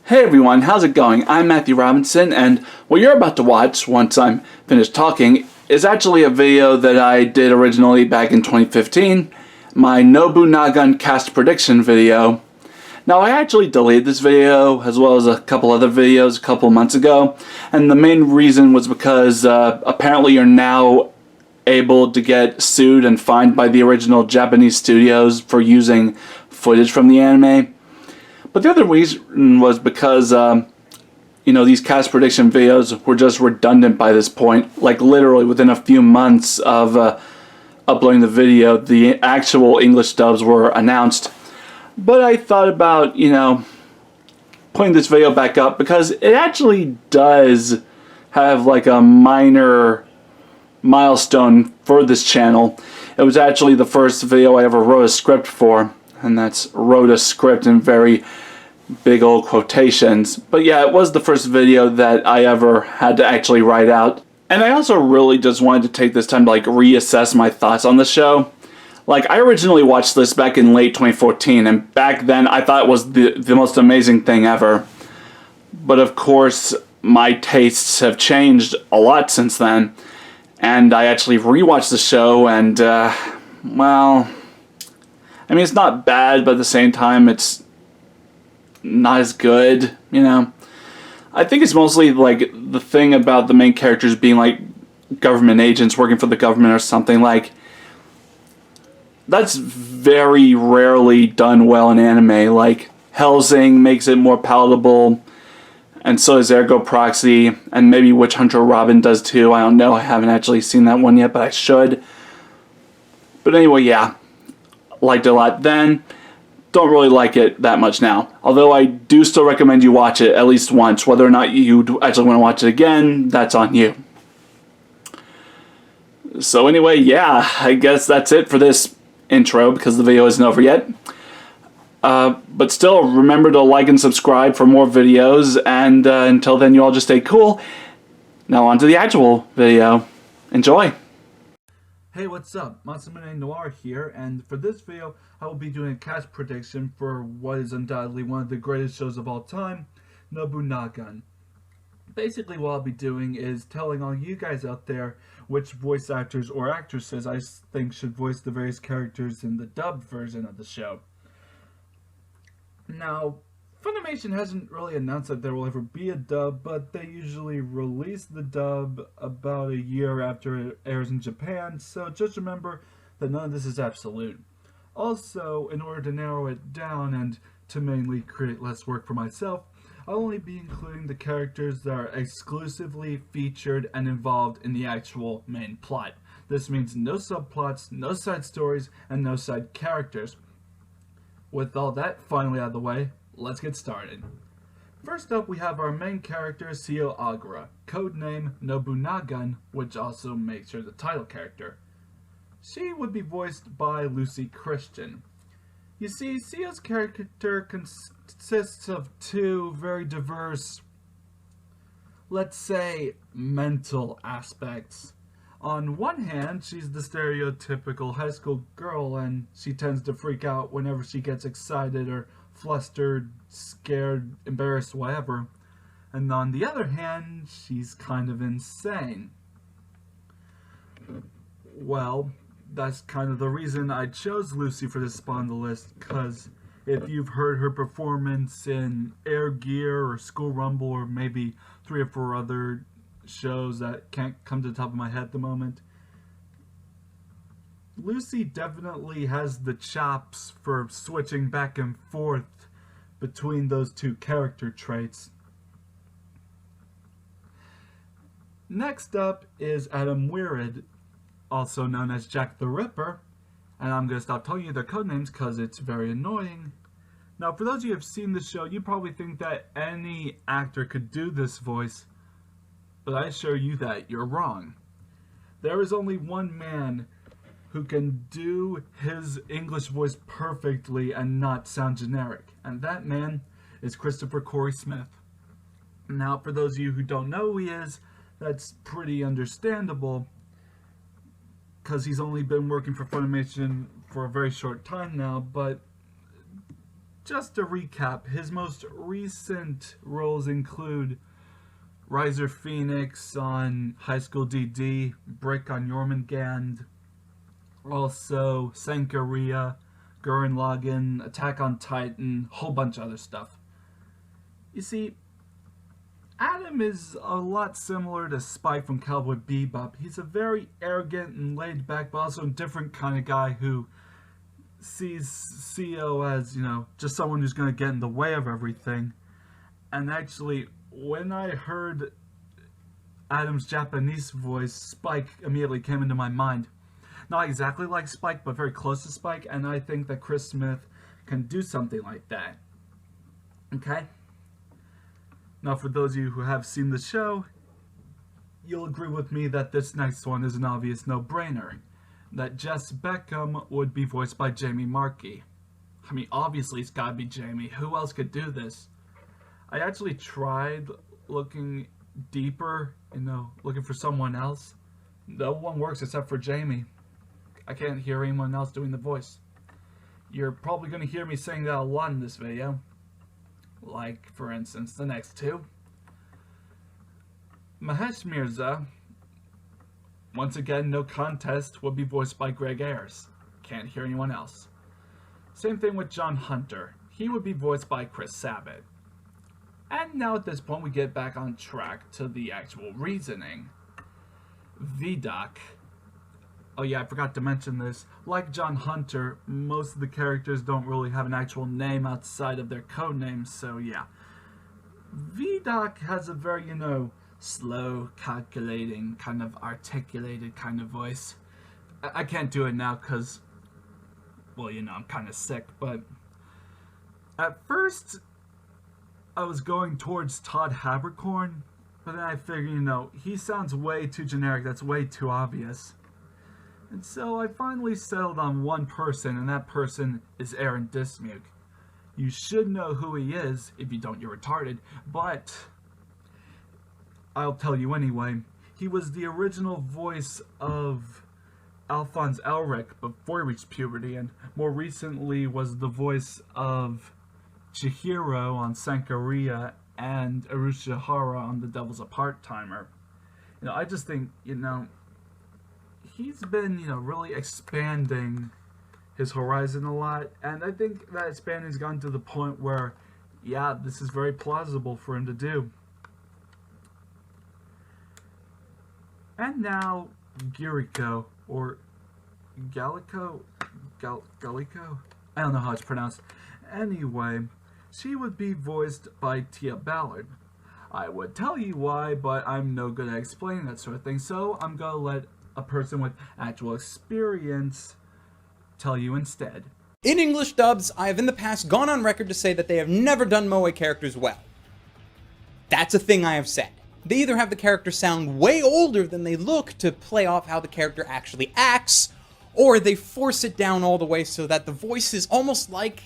Hey everyone, how's it going? I'm Matthew Robinson, and what you're about to watch, once I'm finished talking, is actually a video that I did originally back in 2015, my Nobunagun Cast Prediction video. Now, I actually deleted this video, as well as a couple other videos a couple months ago, and the main reason was because apparently you're now able to get sued and fined by the original Japanese studios for using footage from the anime. But the other reason was because, these cast prediction videos were just redundant by this point. Like, literally within a few months of uploading the video, the actual English dubs were announced. But I thought about, putting this video back up because it actually does have like a minor milestone for this channel. It was actually the first video I ever wrote a script for. And that's wrote a script in very big old quotations. But yeah, it was the first video that I ever had to actually write out. And I also really just wanted to take this time to reassess my thoughts on the show. I originally watched this back in late 2014, and back then I thought it was the most amazing thing ever. But of course, my tastes have changed a lot since then. And I actually rewatched the show and, it's not bad, but at the same time, it's not as good, I think it's mostly, the thing about the main characters being, government agents working for the government or something, that's very rarely done well in anime. Hellsing makes it more palatable, and so does Ergo Proxy, and maybe Witch Hunter Robin does too. I don't know, I haven't actually seen that one yet, but I should. But anyway, yeah. Liked it a lot then, don't really like it that much now. Although I do still recommend you watch it at least once. Whether or not you actually want to watch it again, that's on you. So anyway, yeah, I guess that's it for this intro because the video isn't over yet. But still, remember to like and subscribe for more videos, and until then you all just stay cool. Now on to the actual video. Enjoy! Hey, what's up? Masamune Noir here, and for this video, I will be doing a cast prediction for what is undoubtedly one of the greatest shows of all time, Nobunagun. Basically, what I'll be doing is telling all you guys out there which voice actors or actresses I think should voice the various characters in the dubbed version of the show. Now, Funimation hasn't really announced that there will ever be a dub, but they usually release the dub about a year after it airs in Japan, so just remember that none of this is absolute. Also, in order to narrow it down and to mainly create less work for myself, I'll only be including the characters that are exclusively featured and involved in the actual main plot. This means no subplots, no side stories, and no side characters. With all that finally out of the way, let's get started. First up, we have our main character, Seo Agura, codename Nobunagun, which also makes her the title character. She would be voiced by Lucy Christian. You see, Seo's character consists of two very diverse, let's say, mental aspects. On one hand, she's the stereotypical high school girl, and she tends to freak out whenever she gets excited or flustered, scared, embarrassed, whatever. And on the other hand, she's kind of insane. Well, that's kind of the reason I chose Lucy for this spot on the list, because if you've heard her performance in Air Gear or School Rumble or maybe 3 or 4 other shows that can't come to the top of my head at the moment, Lucy definitely has the chops for switching back and forth between those two character traits. Next up is Adam Weird, also known as Jack the Ripper, and I'm going to stop telling you their codenames because it's very annoying. Now, for those of you who have seen the show, you probably think that any actor could do this voice, but I assure you that you're wrong. There is only one man who can do his English voice perfectly and not sound generic, and that man is Christopher Corey Smith. Now, for those of you who don't know who he is, that's pretty understandable, because he's only been working for Funimation for a very short time now, but just to recap, his most recent roles include Riser Phoenix on High School DD, Brick on Jormungand, also Sankaria, Gurren Lagann, Attack on Titan, whole bunch of other stuff. You see, Adam is a lot similar to Spike from Cowboy Bebop. He's a very arrogant and laid-back, but also a different kind of guy who sees CO as, just someone who's going to get in the way of everything. And actually, when I heard Adam's Japanese voice, Spike immediately came into my mind. Not exactly like Spike, but very close to Spike, and I think that Chris Smith can do something like that. Okay? Now, for those of you who have seen the show, you'll agree with me that this next one is an obvious no-brainer. That Jess Beckham would be voiced by Jamie Markey. I mean, obviously it's gotta be Jamie. Who else could do this? I actually tried looking deeper, looking for someone else. No one works except for Jamie. I can't hear anyone else doing the voice. You're probably gonna hear me saying that a lot in this video. Like, for instance, the next two. Mahesh Mirza, once again, no contest, will be voiced by Greg Ayres. Can't hear anyone else. Same thing with John Hunter. He would be voiced by Chris Sabat. And now at this point we get back on track to the actual reasoning. Vidoc. Oh yeah, I forgot to mention this. Like John Hunter, most of the characters don't really have an actual name outside of their code names, so yeah. Vidoc has a very, slow, calculating, kind of articulated kind of voice. I can't do it now because, well, I'm kind of sick, but at first I was going towards Todd Habercorn, but then I figured, he sounds way too generic, that's way too obvious. And so I finally settled on one person, and that person is Aaron Dismuke. You should know who he is. If you don't, you're retarded. But I'll tell you anyway. He was the original voice of Alphonse Elric before he reached puberty, and more recently was the voice of Chihiro on Sankaria and Arushihara on The Devil's a Part-Timer. I just think, he's been, really expanding his horizon a lot, and I think that expanding's gotten to the point where, yeah, this is very plausible for him to do. And now, Giriko, or Gallico? Gallico? I don't know how it's pronounced. Anyway, she would be voiced by Tia Ballard. I would tell you why, but I'm no good at explaining that sort of thing, so I'm gonna let a person with actual experience tell you instead. In English dubs, I have in the past gone on record to say that they have never done moe characters well. That's a thing I have said. They either have the character sound way older than they look to play off how the character actually acts, or they force it down all the way so that the voice is almost like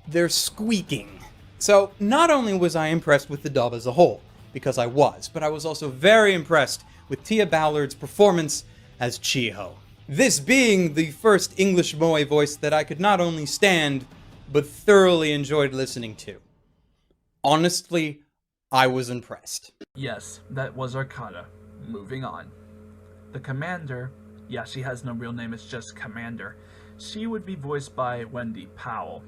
they're squeaking. So not only was I impressed with the dub as a whole, because I was, but I was also very impressed with Tia Ballard's performance as Chiho. This being the first English moe voice that I could not only stand, but thoroughly enjoyed listening to. Honestly, I was impressed. Yes, that was Arcana. Moving on. The Commander, yeah, she has no real name, it's just Commander. She would be voiced by Wendy Powell.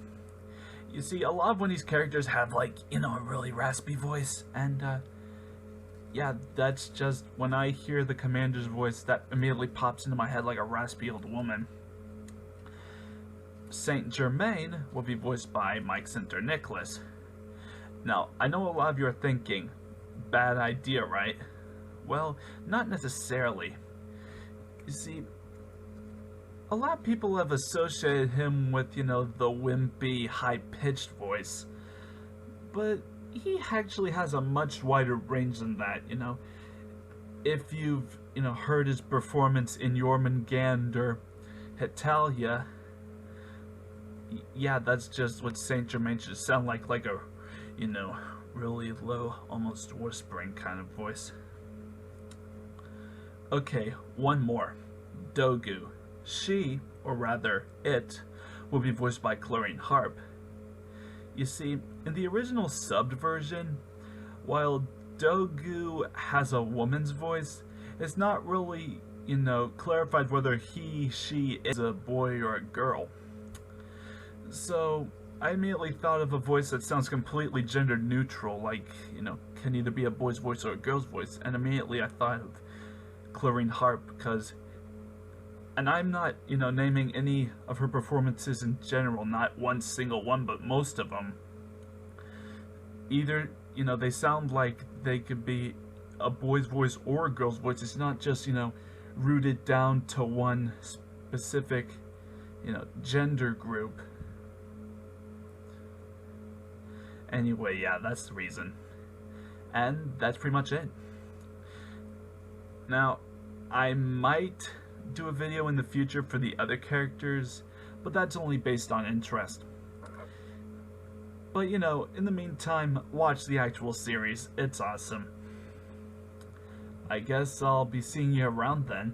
You see, a lot of Wendy's characters have, a really raspy voice, and, yeah, that's just, when I hear the Commander's voice, that immediately pops into my head like a raspy old woman. Saint Germain will be voiced by Mike Sinter Nicholas. Now, I know a lot of you are thinking, bad idea, right? Well, not necessarily. You see, a lot of people have associated him with, the wimpy, high-pitched voice. But he actually has a much wider range than that, If you've, heard his performance in Jormungand or Hetalia, yeah, that's just what Saint Germain should sound like a, really low, almost whispering kind of voice. Okay, one more. Dogu. She, or rather, it, will be voiced by Chlorine Harp. You see, in the original subbed version, while Dogu has a woman's voice, it's not really, clarified whether she is a boy or a girl. So, I immediately thought of a voice that sounds completely gender neutral, like, can either be a boy's voice or a girl's voice, and immediately I thought of Clarine Harp, because, and I'm not, naming any of her performances in general, not one single one, but most of them. Either, they sound like they could be a boy's voice or a girl's voice. It's not just, rooted down to one specific, gender group. Anyway, yeah, that's the reason. And that's pretty much it. Now, I might do a video in the future for the other characters, but that's only based on interest. But, in the meantime, watch the actual series. It's awesome. I guess I'll be seeing you around then.